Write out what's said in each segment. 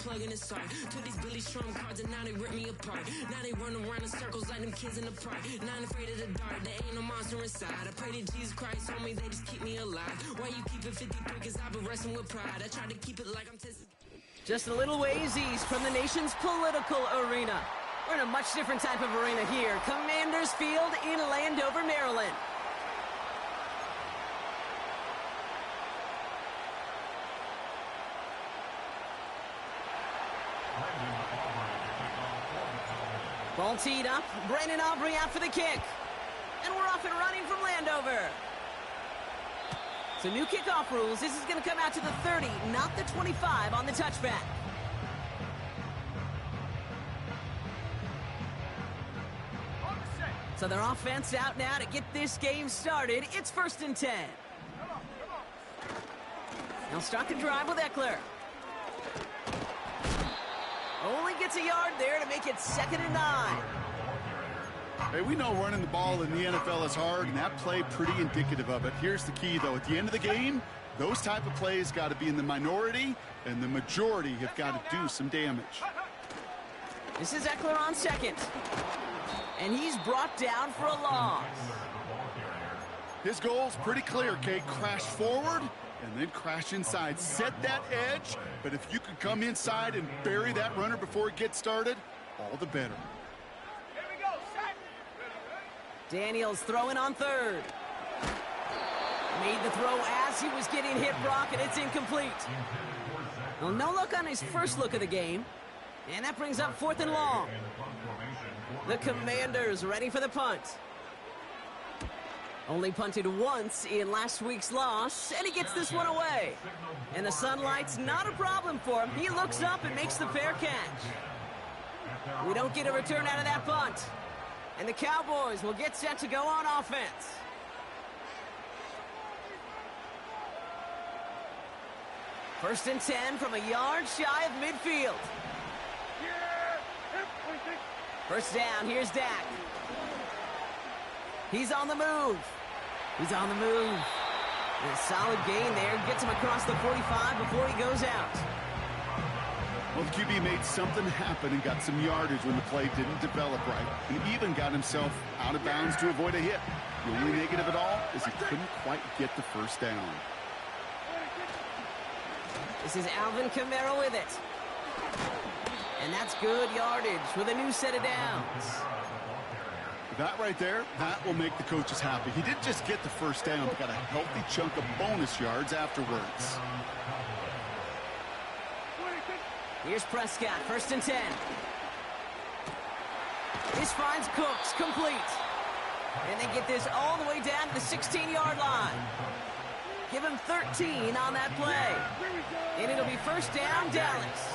plugging his heart. To these Billy Strum cards and now they rip me apart. Now they run around in circles like them kids in the park. Not afraid of the dark, there ain't no monster inside. I pray to Jesus Christ, homie, they just keep me alive. Why you keep it 53? Cause I've been wrestling with pride. I try to keep it like I'm testing. Just a little ways east from the nation's political arena. We're in a much different type of arena here. Commanders Field in Landover, Maryland. Ball teed up. Brandon Aubrey out for the kick. And we're off and running from Landover. So new kickoff rules. This is going to come out to the 30, not the 25 on the touchback. So their offense out now to get this game started. It's 1st and 10. They'll start the drive with Eckler. Only gets a yard there to make it 2nd and 9. Hey, we know running the ball in the NFL is hard, and that play pretty indicative of it. Here's the key, though. At the end of the game, those type of plays got to be in the minority, and the majority have got to do some damage. This is Eckler on 2nd. And he's brought down for a loss. His goal's pretty clear, Kate. Crash forward and then crash inside. Set that edge, but if you could come inside and bury that runner before it gets started, all the better. Here we go, set. Daniels throwing on 3rd. Made the throw as he was getting hit, Brock, and it's incomplete. Well, no look on his first look of the game. And that brings up 4th and long. The Commanders ready for the punt. Only punted once in last week's loss, and he gets this one away. And the sunlight's not a problem for him. He looks up and makes the fair catch. We don't get a return out of that punt. And the Cowboys will get set to go on offense. First and 10 from a yard shy of midfield. First down, here's Dak. He's on the move. He's on the move. And a solid gain there. Gets him across the 45 before he goes out. Well, the QB made something happen and got some yardage when the play didn't develop right. And even got himself out of bounds to avoid a hit. The only negative at all is he couldn't quite get the first down. This is Alvin Kamara with it. And that's good yardage with a new set of downs. That right there, that will make the coaches happy. He didn't just get the first down, but got a healthy chunk of bonus yards afterwards. Here's Prescott, 1st and 10. This finds Cooks, complete. And they get this all the way down to the 16-yard line. Give him 13 on that play. And it'll be 1st down, Dallas.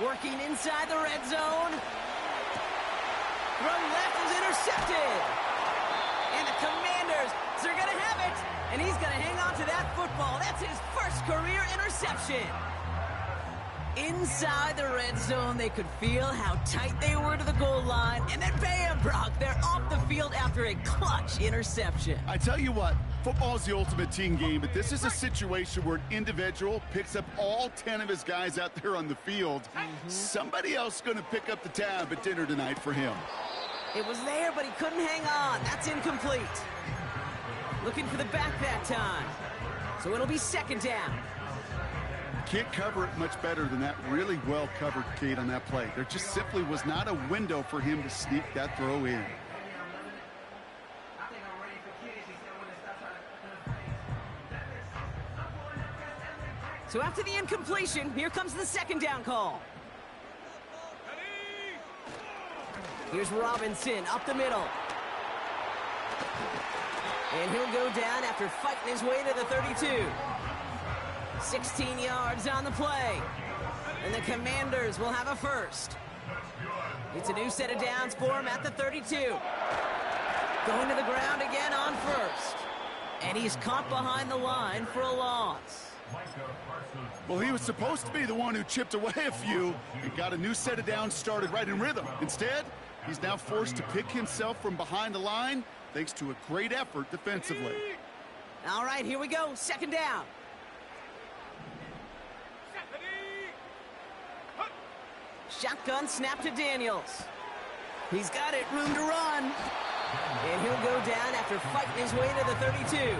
Working inside the red zone. Throw left is intercepted. And the Commanders, they're going to have it. And he's going to hang on to that football. That's his first career interception. Inside the red zone, they could feel how tight they were to the goal line. And then bam, Brock, they're off the field after a clutch interception. I tell you what, football is the ultimate team game, but this is a situation where an individual picks up all 10 of his guys out there on the field. Somebody else is going to pick up the tab at dinner tonight for him. It was there, but he couldn't hang on. That's incomplete. Looking for the back that time. So it'll be 2nd down. Can't cover it much better than that. Really well covered, Kate, on that play. There just simply was not a window for him to sneak that throw in. So after the incompletion, here comes the 2nd down call. Here's Robinson up the middle. And he'll go down after fighting his way to the 32. 16 yards on the play. And the Commanders will have a first. It's a new set of downs for him at the 32. Going to the ground again on 1st. And he's caught behind the line for a loss. Well, he was supposed to be the one who chipped away a few and got a new set of downs started right in rhythm. Instead, he's now forced to pick himself from behind the line thanks to a great effort defensively. All right, here we go. 2nd down. Shotgun snap to Daniels. He's got it, room to run. And he'll go down after fighting his way to the 32.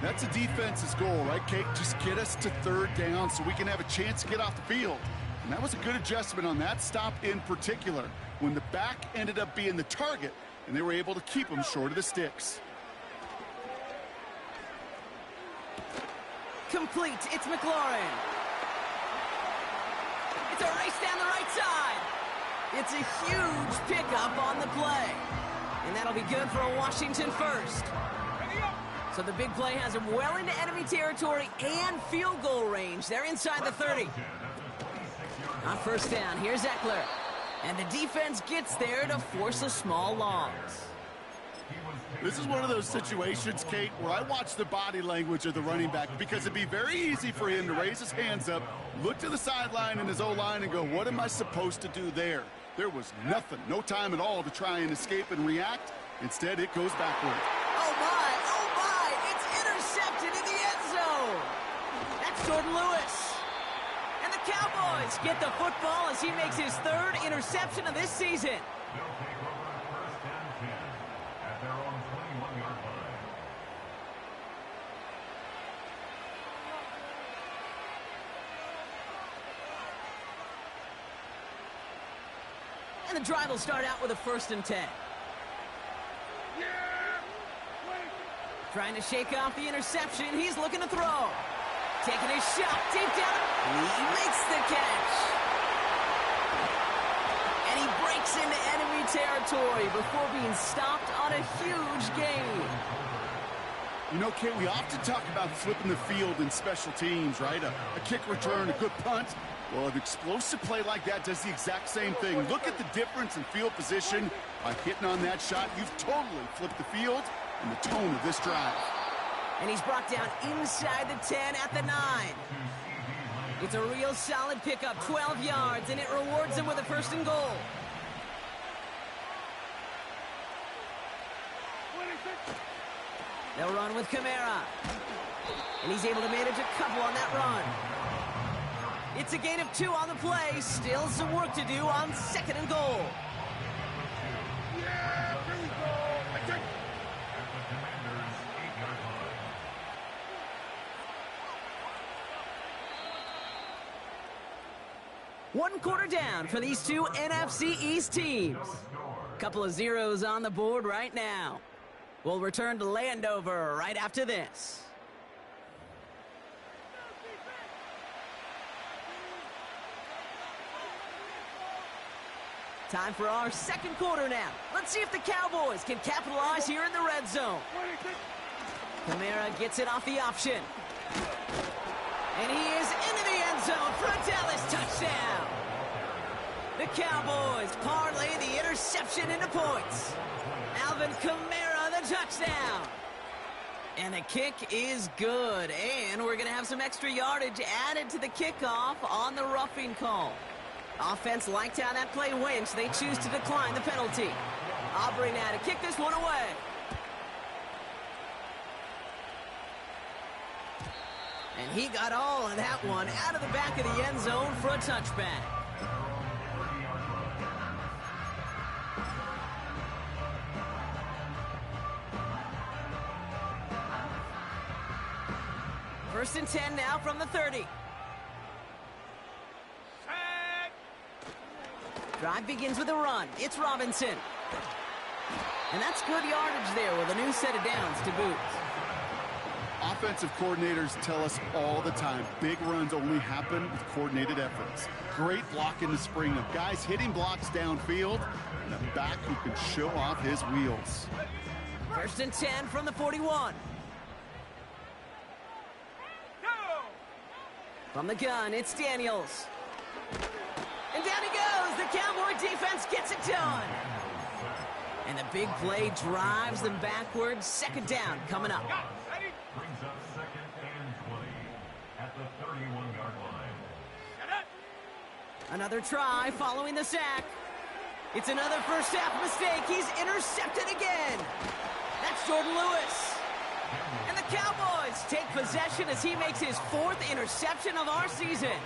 That's a defense's goal, right, Kate? Just get us to third down so we can have a chance to get off the field. And that was a good adjustment on that stop in particular, when the back ended up being the target, and they were able to keep him short of the sticks. Complete, it's McLaurin. It's a race down the right side. It's a huge pickup on the play. And that'll be good for a Washington first. So the big play has him well into enemy territory and field goal range. They're inside the 30. On first down, here's Eckler. And the defense gets there to force a small loss. This is one of those situations, Kate, where I watch the body language of the running back, because it'd be very easy for him to raise his hands up, look to the sideline in his O-line and go, what am I supposed to do there? There was nothing, no time at all to try and escape and react. Instead, it goes backward. Oh my, it's intercepted in the end zone. That's Jordan Lewis. And the Cowboys get the football as he makes his third interception of this season. And the drive will start out with a 1st and 10. Trying to shake off the interception. He's looking to throw. Taking his shot deep down. He makes the catch. And he breaks into enemy territory before being stopped on a huge gain. You know, Kate, we often talk about flipping the field in special teams, right? A kick return, a good punt. Well, an explosive play like that does the exact same thing. Look at the difference in field position. By hitting on that shot, you've totally flipped the field and the tone of this drive. And he's brought down inside the 10 at the 9. It's a real solid pickup, 12 yards, and it rewards him with a 1st and goal. They'll run with Kamara. And he's able to manage a couple on that run. It's a gain of 2 on the play. Still some work to do on 2nd and goal. Yeah, here we go. One quarter down for these two NFC East teams. Couple of zeros on the board right now. We'll return to Landover right after this. Time for our 2nd quarter now. Let's see if the Cowboys can capitalize here in the red zone. Kamara gets it off the option. And he is into the end zone for a Dallas touchdown. The Cowboys parlay the interception into points. Alvin Kamara, the touchdown. And the kick is good. And we're going to have some extra yardage added to the kickoff on the roughing call. Offense liked how that play went, so they choose to decline the penalty. Aubrey now to kick this one away. And he got all of that one out of the back of the end zone for a touchback. First and 10 now from the 30. Drive begins with a run. It's Robinson. And that's good yardage there with a new set of downs to boot. Offensive coordinators tell us all the time, big runs only happen with coordinated efforts. Great block in the spring of guys hitting blocks downfield, and a back who can show off his wheels. First and 10 from the 41. From the gun, it's Daniels. And down he goes. The Cowboy defense gets it done. And the big play drives them backwards. 2nd down coming up. Brings up 2nd and 20 at the 31-yard line. Another try following the sack. It's another first half mistake. He's intercepted again. That's Jordan Lewis. And the Cowboys take possession as he makes his 4th interception of our season.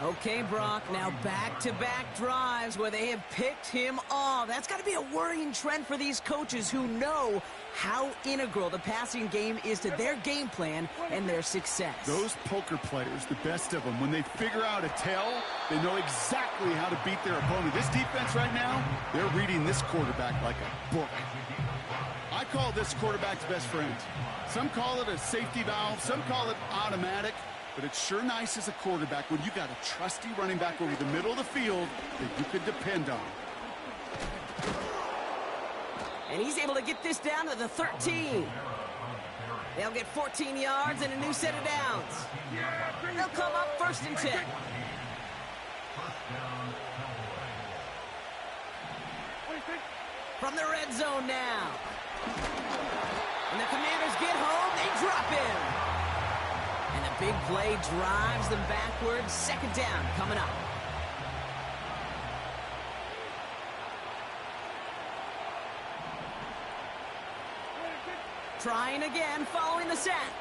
Okay, Brock, now back-to-back drives where they have picked him off. That's got to be a worrying trend for these coaches who know how integral the passing game is to their game plan and their success. Those poker players, the best of them, when they figure out a tell, they know exactly how to beat their opponent. This defense right now, they're reading this quarterback like a book. I call this quarterback's best friend. Some call it a safety valve, some call it automatic. But it's sure nice as a quarterback when you got a trusty running back over the middle of the field that you could depend on. And he's able to get this down to the 13. They'll get 14 yards and a new set of downs. They'll come up 1st and 10. From the red zone now. And the Commanders get home, they drop him. And a big play drives them backwards. 2nd down coming up. Trying again, following the sack.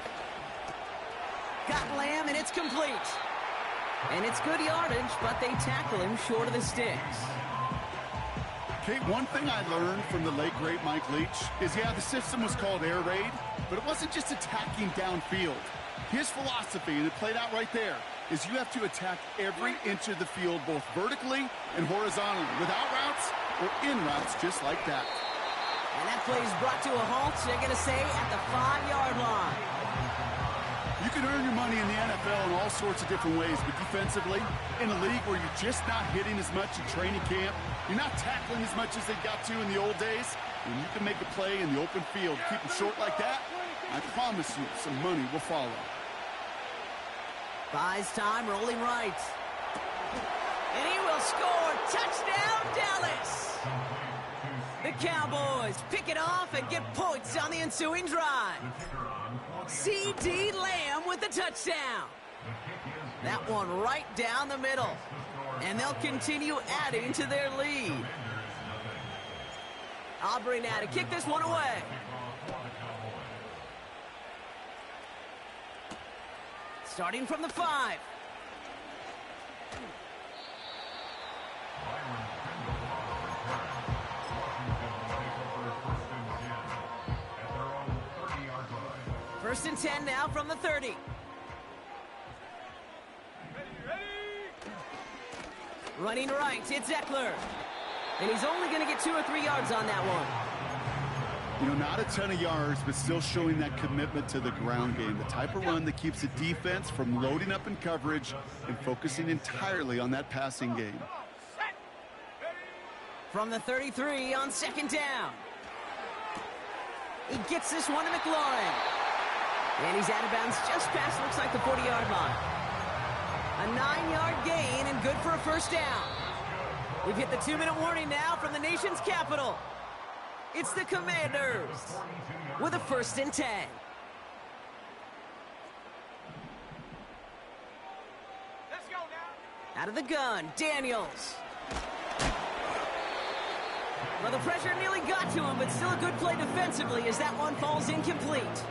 Got Lamb, and it's complete. And it's good yardage, but they tackle him short of the sticks. Okay, one thing I learned from the late, great Mike Leach is, yeah, the system was called air raid, but it wasn't just attacking downfield. His philosophy, and it played out right there, is you have to attack every inch of the field, both vertically and horizontally, without routes or in routes, just like that. And that play is brought to a halt, they're going to say, at the 5-yard line. You can earn your money in the NFL in all sorts of different ways, but defensively, in a league where you're just not hitting as much in training camp, you're not tackling as much as they got to in the old days, when you can make a play in the open field, keep them short like that, I promise you some money will follow. Buys time, rolling right. And he will score. Touchdown, Dallas! The Cowboys pick it off and get points on the ensuing drive. C.D. Lamb with the touchdown. That one right down the middle. And they'll continue adding to their lead. Aubrey now to kick this one away. Starting from the 5. First and 10 now from the 30. Running right, it's Eckler. And he's only going to get 2 or 3 yards on that one. You know, not a ton of yards, but still showing that commitment to the ground game. The type of run that keeps the defense from loading up in coverage and focusing entirely on that passing game. From the 33 on 2nd down. He gets this one to McLaurin. And he's out of bounds just past, looks like, the 40-yard line. A 9-yard gain and good for a 1st down. We've hit the 2-minute warning now from the nation's capital. It's the Commanders with a 1st and 10. Let's go now. Out of the gun, Daniels. Well, the pressure nearly got to him, but still a good play defensively as that one falls incomplete.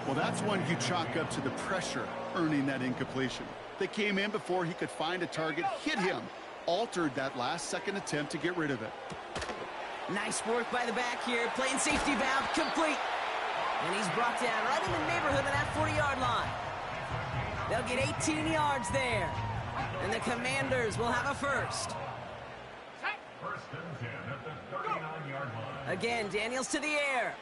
Well, that's one you chalk up to the pressure earning that incompletion. They came in before he could find a target, hit him, altered that last-second attempt to get rid of it. Nice work by the back here, playing safety valve, complete. And he's brought down right in the neighborhood of that 40-yard line. They'll get 18 yards there. And the Commanders will have a 1st. First and 10 at the 39-yard line. Again, Daniels to the air.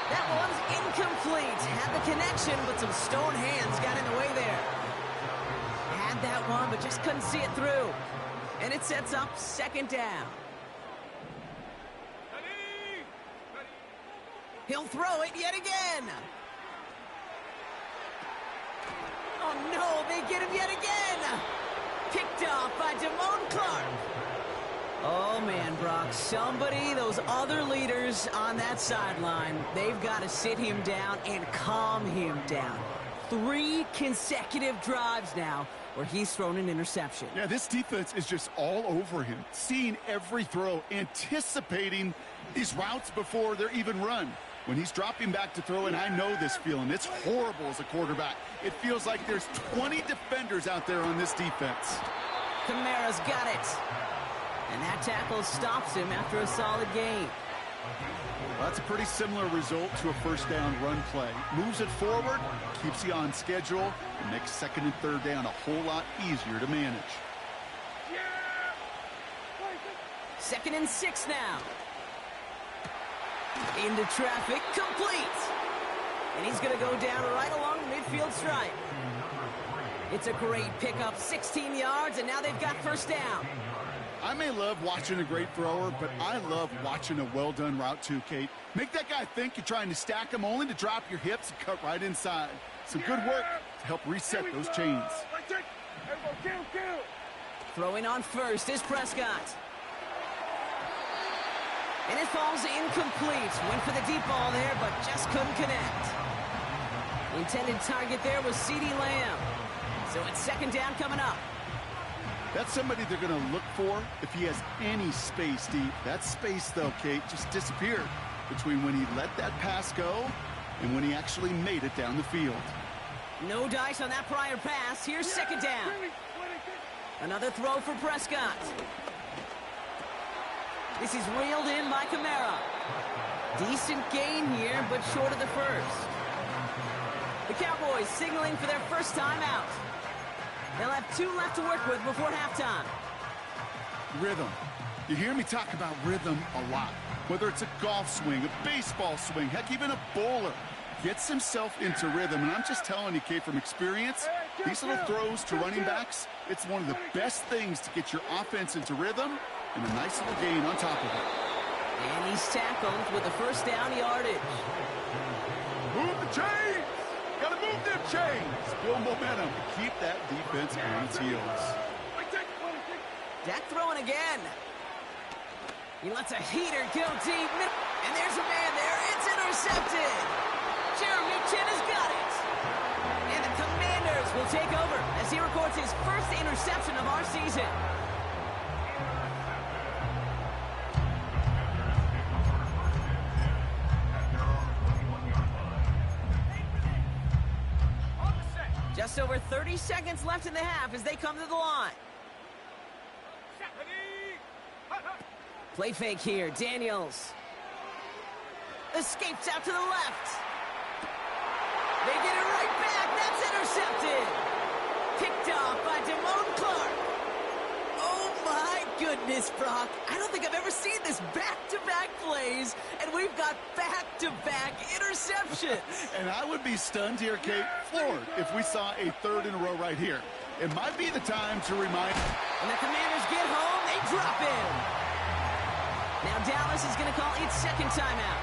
That one's incomplete. Had the connection, but some stone hands got in the way there. Had that one, but just couldn't see it through. And it sets up 2nd down. He'll throw it yet again. Oh, no, they get him yet again. Picked off by Damone Clark. Oh, man, Brock, somebody, those other leaders on that sideline, they've got to sit him down and calm him down. 3 consecutive drives now where he's thrown an interception. Yeah, this defense is just all over him, seeing every throw, anticipating these routes before they're even run. When he's dropping back to throw, and I know this feeling, it's horrible as a quarterback. It feels like there's 20 defenders out there on this defense. Kamara's got it. And that tackle stops him after a solid gain. Well, that's a pretty similar result to a first down run play. Moves it forward, keeps you on schedule, and makes second and third down a whole lot easier to manage. 2nd and 6 now. Into traffic, complete. And he's going to go down right along the midfield stripe. It's a great pickup, 16 yards, and now they've got first down. I may love watching a great thrower, but I love watching a well-done route too, Kate. Make that guy think you're trying to stack him only to drop your hips and cut right inside. Some good work to help reset those chains. Throwing on first is Prescott. And it falls incomplete. Went for the deep ball there, but just couldn't connect. The intended target there was CeeDee Lamb. So it's second down coming up. That's somebody they're going to look for if he has any space deep. That space, though, Kate, just disappeared between when he let that pass go and when he actually made it down the field. No dice on that prior pass. Here's second down. Another throw for Prescott. This is reeled in by Kamara. Decent gain here, but short of the first. The Cowboys signaling for their first time out. They'll have 2 left to work with before halftime. Rhythm. You hear me talk about rhythm a lot. Whether it's a golf swing, a baseball swing, heck, even a bowler. Gets himself into rhythm, and I'm just telling you, Kate, from experience, these little throws to running backs, it's one of the best things to get your offense into rhythm and a nice little gain on top of it. And he's tackled with a first down yardage. Move the chains! Gotta move them chains! Build momentum to keep that defense on its heels. Dak throwing again. He lets a heater go deep, and there's a man there. It's intercepted. Jeremy Chin has got it. And the Commanders will take over as he records his first interception of our season. Just over 30 seconds left in the half as they come to the line. Play fake here, Daniels. Escapes out to the left. They get it right back. That's intercepted. Picked off by Damone Clark. Oh, my goodness, Brock. I don't think I've ever seen this back-to-back plays, and we've got back-to-back interceptions. And I would be stunned here, Kate, floored, if we saw a third in a row right here. It might be the time to remind... And the Commanders get home. They drop in. Now Dallas is going to call its second timeout.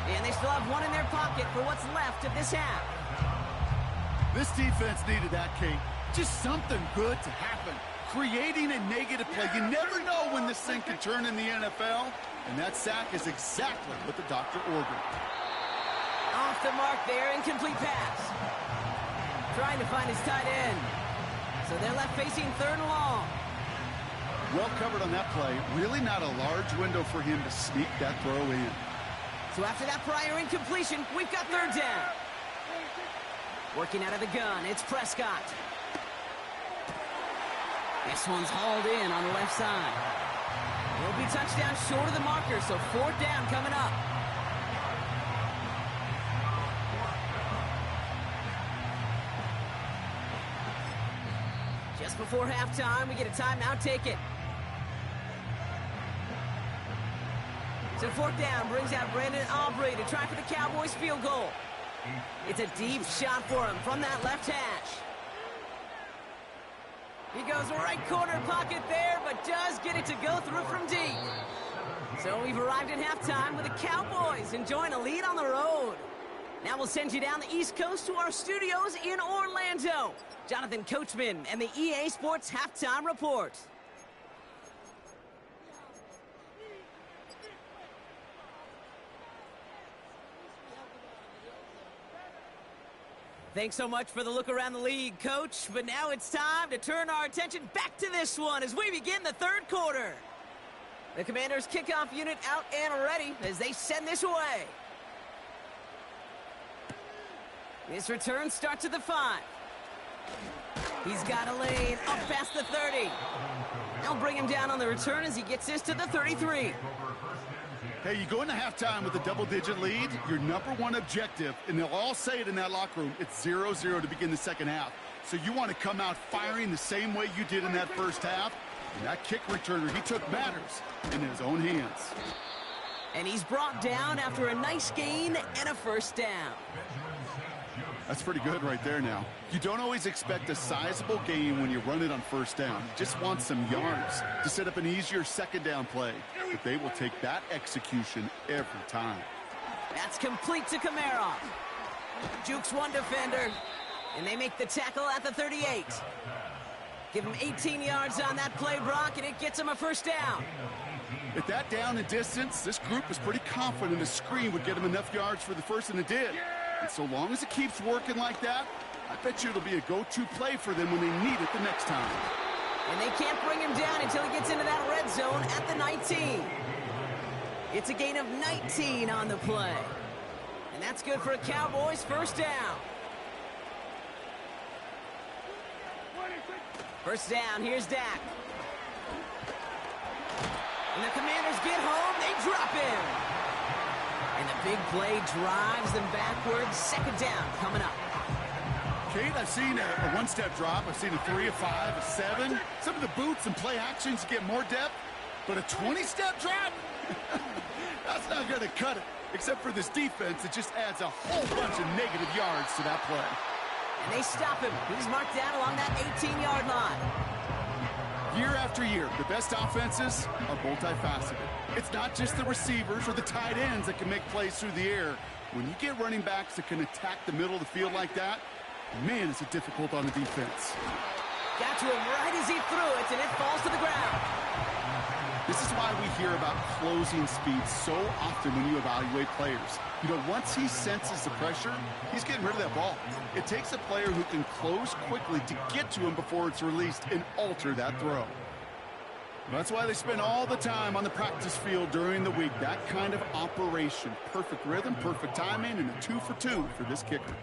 And they still have one in their pocket for what's left of this half. This defense needed that, Kate. Just something good to happen. Creating a negative play. You never know when this thing can turn in the NFL. And that sack is exactly what the doctor ordered. Off the mark there, incomplete pass. Trying to find his tight end. So they're left facing third and long. Well covered on that play. Really not a large window for him to sneak that throw in. So after that prior incompletion, we've got third down. Working out of the gun, it's Prescott. This one's hauled in on the left side. It'll be touchdown short of the marker, so fourth down coming up. Just before halftime, we get a timeout, take it. So fourth down brings out Brandon Aubrey to try for the Cowboys field goal. It's a deep shot for him from that left hash. He goes right corner pocket there, but does get it to go through from deep. So we've arrived at halftime with the Cowboys enjoying a lead on the road. Now we'll send you down the East Coast to our studios in Orlando. Jonathan Coachman and the EA Sports Halftime Report. Thanks so much for the look around the league, Coach. But now it's time to turn our attention back to this one as we begin the third quarter. The Commanders' kickoff unit out and ready as they send this away. This return starts at the 5. He's got a lane up past the 30. They'll bring him down on the return as he gets this to the 33. Hey, you go into halftime with a double-digit lead, your number one objective, and they'll all say it in that locker room, it's 0-0 to begin the second half. So you want to come out firing the same way you did in that first half. And that kick returner, he took matters in his own hands. And he's brought down after a nice gain and a first down. That's pretty good right there now. You don't always expect a sizable gain when you run it on first down. You just want some yards to set up an easier second down play. But they will take that execution every time. That's complete to Kamara. Jukes one defender, and they make the tackle at the 38. Give him 18 yards on that play, Brock, and it gets him a first down. At that down and distance, this group was pretty confident a screen would get him enough yards for the first, and it did. And so long as it keeps working like that, I bet you it'll be a go-to play for them when they need it the next time. And they can't bring him down until he gets into that red zone at the 19. It's a gain of 19 on the play. And that's good for a Cowboys first down. First down, here's Dak. And the Commanders get home, they drop him. And the big play drives them backwards. Second down coming up. Kate, I've seen a one-step drop. I've seen a 3, a 5, a 7. Some of the boots and play actions get more depth. But a 20-step drop? That's not going to cut it. Except for this defense, it just adds a whole bunch of negative yards to that play. And they stop him. He's marked down along that 18-yard line. Year after year, the best offenses are multifaceted. It's not just the receivers or the tight ends that can make plays through the air. When you get running backs that can attack the middle of the field like that, man, is it difficult on the defense. Got to him right as he threw it, and it falls to the ground. This is why we hear about closing speed so often when you evaluate players. You know, once he senses the pressure, he's getting rid of that ball. It takes a player who can close quickly to get to him before it's released and alter that throw. That's why they spend all the time on the practice field during the week. That kind of operation. Perfect rhythm, perfect timing, and a 2 for 2 for this kicker.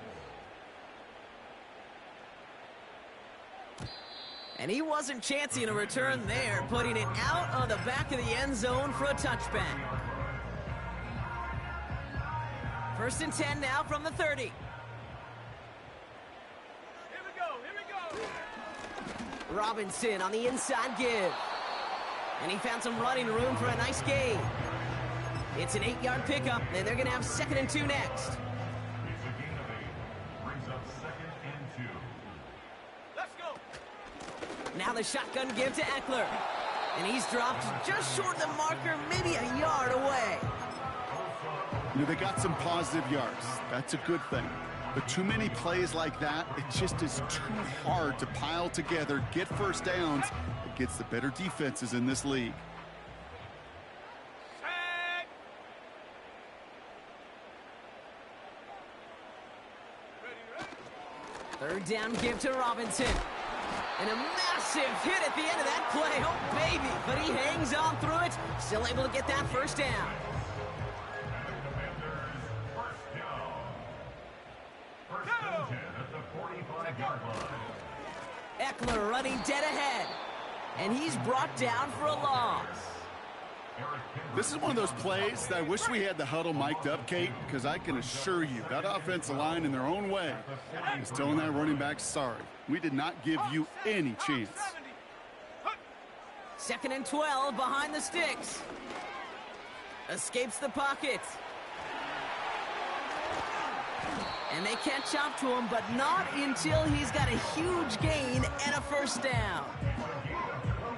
And he wasn't chancing a return there, putting it out on the back of the end zone for a touchback. First and 10 now from the 30. Here we go. Robinson on the inside give. And he found some running room for a nice gain. It's an 8-yard pickup, and they're going to have 2nd and 2 next. It's a gain of 8. Brings up 2nd and 2. Let's go. Now the shotgun give to Eckler. And he's dropped just short of the marker, maybe a yard away. You know, they got some positive yards. That's a good thing. But too many plays like that, it just is too hard to pile together, get first downs against the better defenses in this league. Third down give to Robinson. And a massive hit at the end of that play. Oh, baby. But he hangs on through it. Still able to get that first down. Eckler running dead ahead. And he's brought down for a loss. This is one of those plays that I wish we had the huddle mic'd up, Kate, because I can assure you that offensive line in their own way is telling that running back, sorry, we did not give you any chance. 2nd and 12 behind the sticks. Escapes the pocket. And they catch up to him, but not until he's got a huge gain and a first down.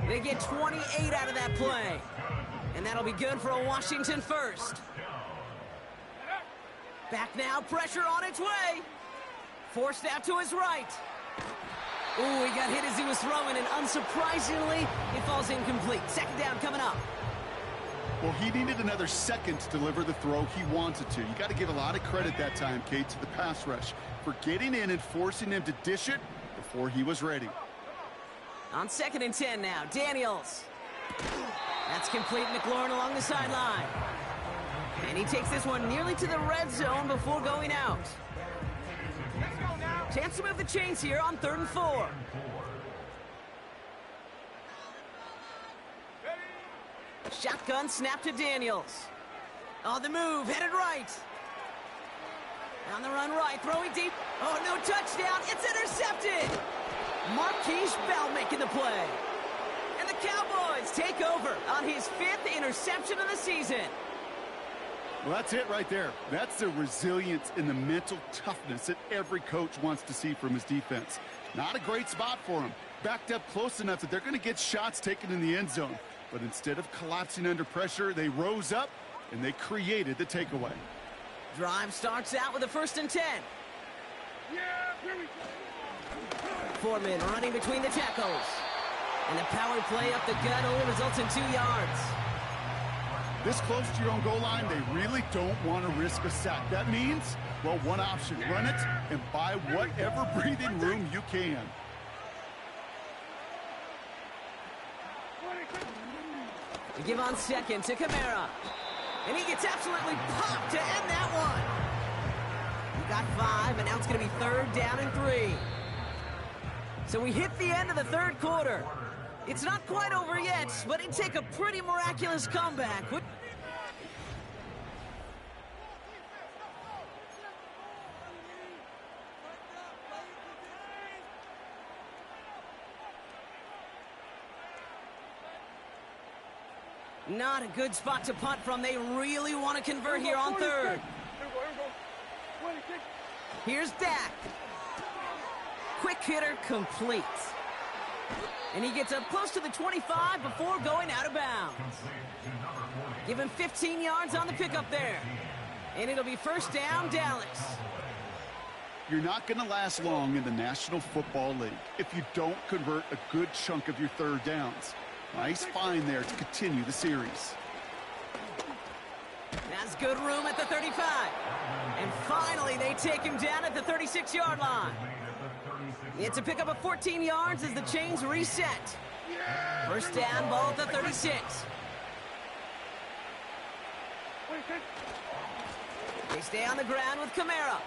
They get 28 out of that play. And that'll be good for a Washington first. Back now, pressure on its way. Forced out to his right. Ooh, he got hit as he was throwing, and unsurprisingly, it falls incomplete. 2nd down coming up. Well, he needed another second to deliver the throw he wanted to. You got to give a lot of credit that time, Kate, to the pass rush for getting in and forcing him to dish it before he was ready. On 2nd and 10 now, Daniels. That's complete. McLaurin along the sideline. And he takes this one nearly to the red zone before going out. Chance to move the chains here on 3rd and 4. Shotgun snap to Daniels. On the move, headed right. On the run right, throwing deep. Oh, no touchdown. It's intercepted. Marquise Bell making the play. And the Cowboys take over on his 5th interception of the season. Well, that's it right there. That's the resilience and the mental toughness that every coach wants to see from his defense. Not a great spot for him. Backed up close enough that they're going to get shots taken in the end zone. But instead of collapsing under pressure, they rose up and they created the takeaway. Drive starts out with a 1st and 10. Yeah, here we go. Foreman running between the tackles. And the power play up the gut only results in 2 yards. This close to your own goal line, they really don't want to risk a sack. That means, well, one option, run it and buy whatever breathing room you can. We give on 2nd to Kamara. And he gets absolutely popped to end that one. We got 5, and now it's going to be 3rd down and 3. So we hit the end of the 3rd quarter. It's not quite over yet, but it'd take a pretty miraculous comeback. Not a good spot to punt from. They really want to convert here on 3rd. Here's Dak. Quick hitter complete. And he gets up close to the 25 before going out of bounds. Give him 15 yards on the pickup there. And it'll be 1st down, Dallas. You're not going to last long in the National Football League if you don't convert a good chunk of your 3rd downs. Nice find there to continue the series. That's good room at the 35. And finally, they take him down at the 36-yard line. It's a pickup of 14 yards as the chains reset. 1st down, ball at the 36. They stay on the ground with Kamara.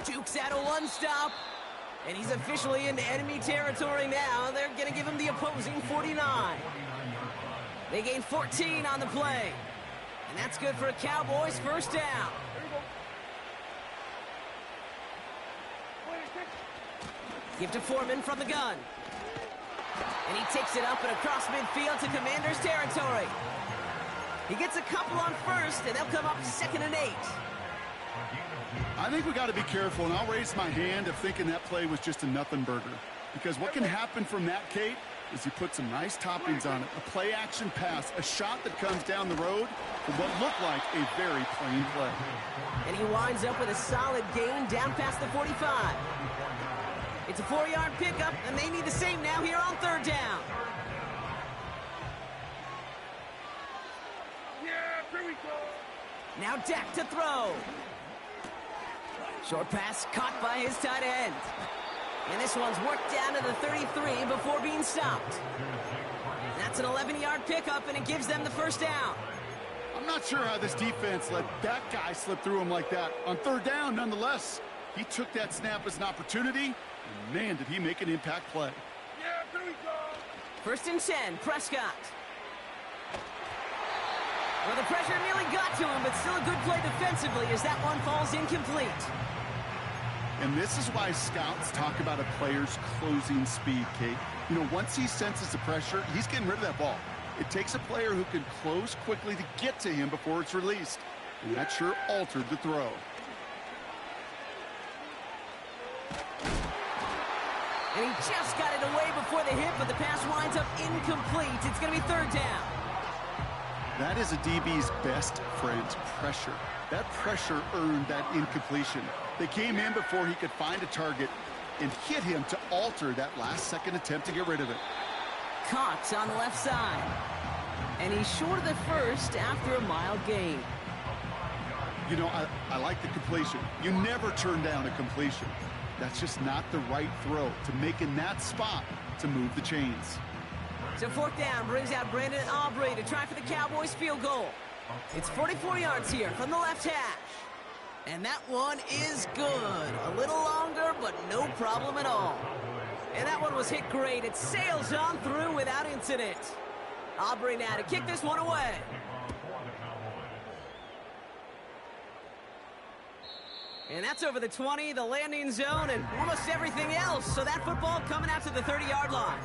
Jukes out a 1-stop. And he's officially into enemy territory now. They're going to give him the opposing 49. They gain 14 on the play. And that's good for a Cowboys 1st down. Give to Foreman from the gun. And he takes it up and across midfield to Commander's territory. He gets a couple on 1st, and they'll come up 2nd and 8. I think we got to be careful, and I'll raise my hand of thinking that play was just a nothing burger. Because what can happen from that, Kate, is you put some nice toppings on it. A play-action pass, a shot that comes down the road for what looked like a very plain play. And he winds up with a solid gain down past the 45. It's a 4-yard pickup, and they need the same now here on 3rd down. Yeah, here we go. Now Dak to throw. Short pass caught by his tight end. And this one's worked down to the 33 before being stopped. That's an 11-yard pickup, and it gives them the 1st down. I'm not sure how this defense let that guy slip through him like that. On 3rd down, nonetheless, he took that snap as an opportunity, and man, did he make an impact play. Yeah, here we go. 1st and 10, Prescott. Well, the pressure nearly got to him, but still a good play defensively as that one falls incomplete. And this is why scouts talk about a player's closing speed, Kate. You know, once he senses the pressure, he's getting rid of that ball. It takes a player who can close quickly to get to him before it's released. And that sure altered the throw. And he just got it away before the hit, but the pass winds up incomplete. It's going to be 3rd down. That is a DB's best friend, pressure. That pressure earned that incompletion. They came in before he could find a target and hit him to alter that last-second attempt to get rid of it. Caught on the left side. And he's short of the 1st after a mild gain. You know, I like the completion. You never turn down a completion. That's just not the right throw to make in that spot to move the chains. So 4th down brings out Brandon Aubrey to try for the Cowboys field goal. It's 44 yards here from the left hash. And that one is good. A little longer, but no problem at all. And that one was hit great. It sails on through without incident. Aubrey now to kick this one away. And that's over the 20, the landing zone, and almost everything else. So that football coming out to the 30-yard line.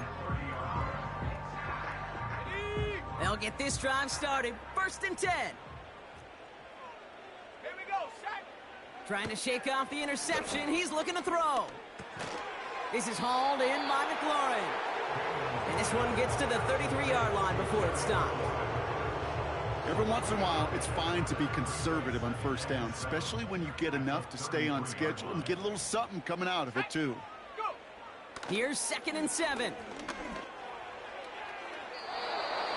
They'll get this drive started. 1st and 10. Here we go, set. Trying to shake off the interception. He's looking to throw. This is hauled in by McLaurin. And this one gets to the 33-yard line before it's stopped. Every once in a while, it's fine to be conservative on 1st down, especially when you get enough to stay on schedule and get a little something coming out of it, too. Here's 2nd and 7.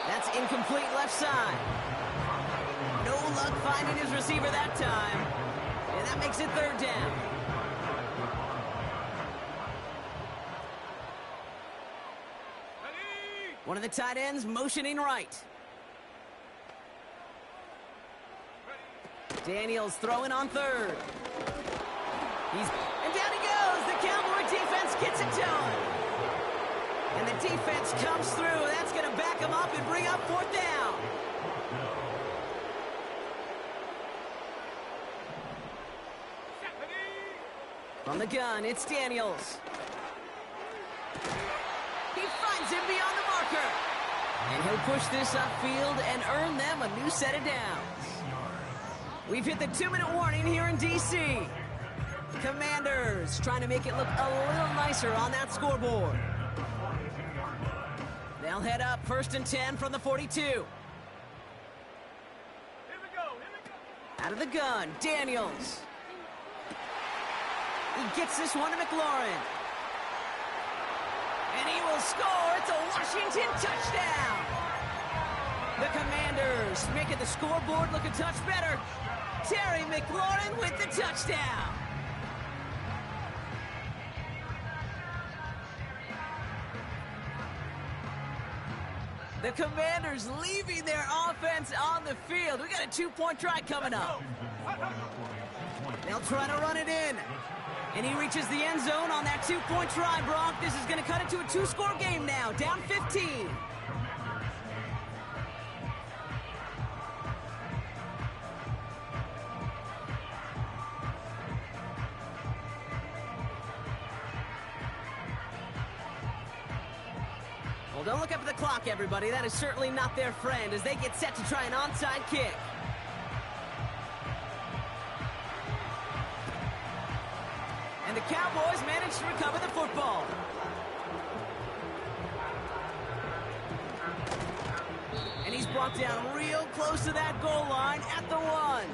That's incomplete left side. No luck finding his receiver that time. And that makes it 3rd down. One of the tight ends motioning right. Daniels throwing on 3rd. And down he goes. The Cowboy defense gets it to him. And the defense comes through. That's going to back him up and bring up 4th down. From the gun, it's Daniels. He finds him beyond the marker. And he'll push this upfield and earn them a new set of downs. We've hit the 2-minute warning here in D.C. Commanders trying to make it look a little nicer on that scoreboard. They'll head up 1st and 10 from the 42. Here we go. Out of the gun, Daniels. He gets this one to McLaurin. And he will score. It's a Washington touchdown. The Commanders making the scoreboard look a touch better. Terry McLaurin with the touchdown. The Commanders leaving their offense on the field. We got a 2-point try coming up. They'll try to run it in. And he reaches the end zone on that 2-point try, Brock. This is going to cut it to a 2-score game now. Down 15. Well, don't look up at the clock, everybody. That is certainly not their friend as they get set to try an onside kick. And the Cowboys manage to recover the football. And he's brought down real close to that goal line at the 1.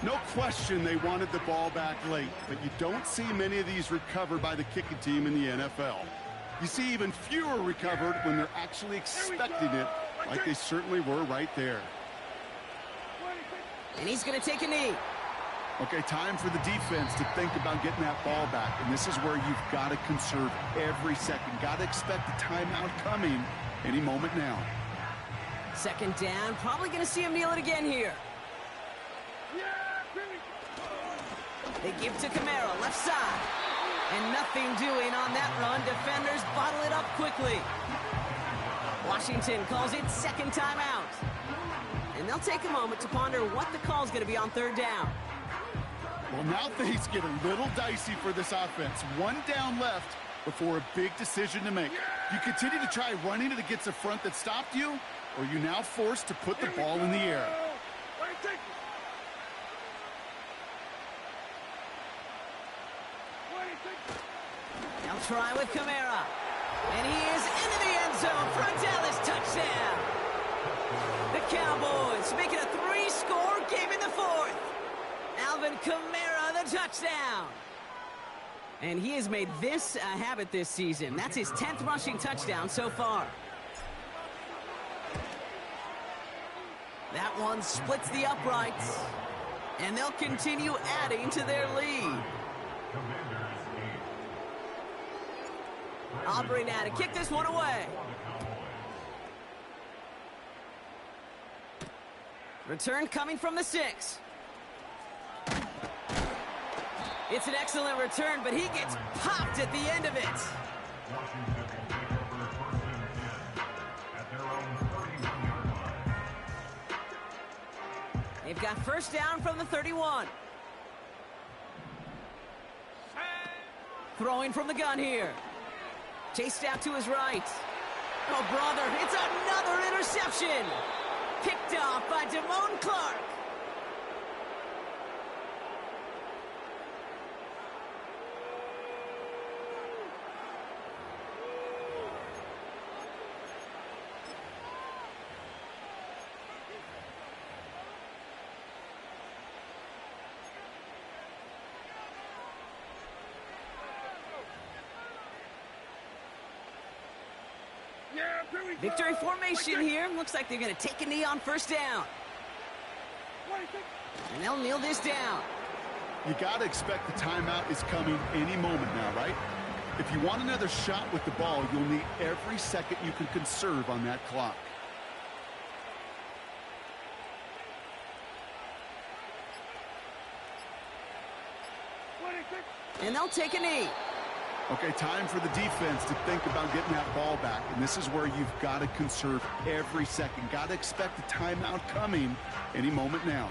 No question they wanted the ball back late, but you don't see many of these recovered by the kicking team in the NFL. You see even fewer recovered when they're actually expecting it, like they certainly were right there. And he's going to take a knee. Okay, time for the defense to think about getting that ball back, and this is where you've got to conserve every second. Got to expect the timeout coming any moment now. 2nd down, probably going to see him kneel it again here. They give to Kamara, left side. And nothing doing on that run. Defenders bottle it up quickly. Washington calls it 2nd timeout. And they'll take a moment to ponder what the call is going to be on 3rd down. Well, now things get a little dicey for this offense. 1 down left before a big decision to make. You continue to try running it against a front that stopped you, or you're now forced to put the ball in the air. They'll try with Kamara. And he is into the end zone for a Dallas touchdown. The Cowboys make it a 3-score game in the 4th. Alvin Kamara, the touchdown. And he has made this a habit this season. That's his 10th rushing touchdown so far. That one splits the uprights. And they'll continue adding to their lead. Aubrey now to kick this one away. Return coming from the 6. It's an excellent return, but he gets popped at the end of it. Washington will take over 1st and 10 at their own 31-yard line. They've got first down from the 31. Throwing from the gun here. Chased out to his right. Oh, brother, it's another interception. Picked off by Damone Clark. Yeah, here we go. Victory formation here. Looks like they're going to take a knee on first down. And they'll kneel this down. You got to expect the timeout is coming any moment now, right? If you want another shot with the ball, you'll need every second you can conserve on that clock. And they'll take a knee. Okay, time for the defense to think about getting that ball back. And this is where you've got to conserve every second. Got to expect the timeout coming any moment now.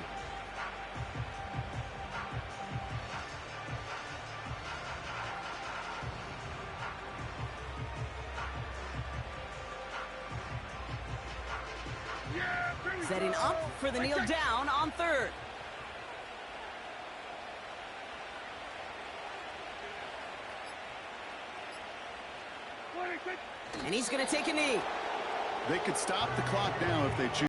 Setting up for the kneel down on third. And he's going to take a knee. They could stop the clock now if they choose.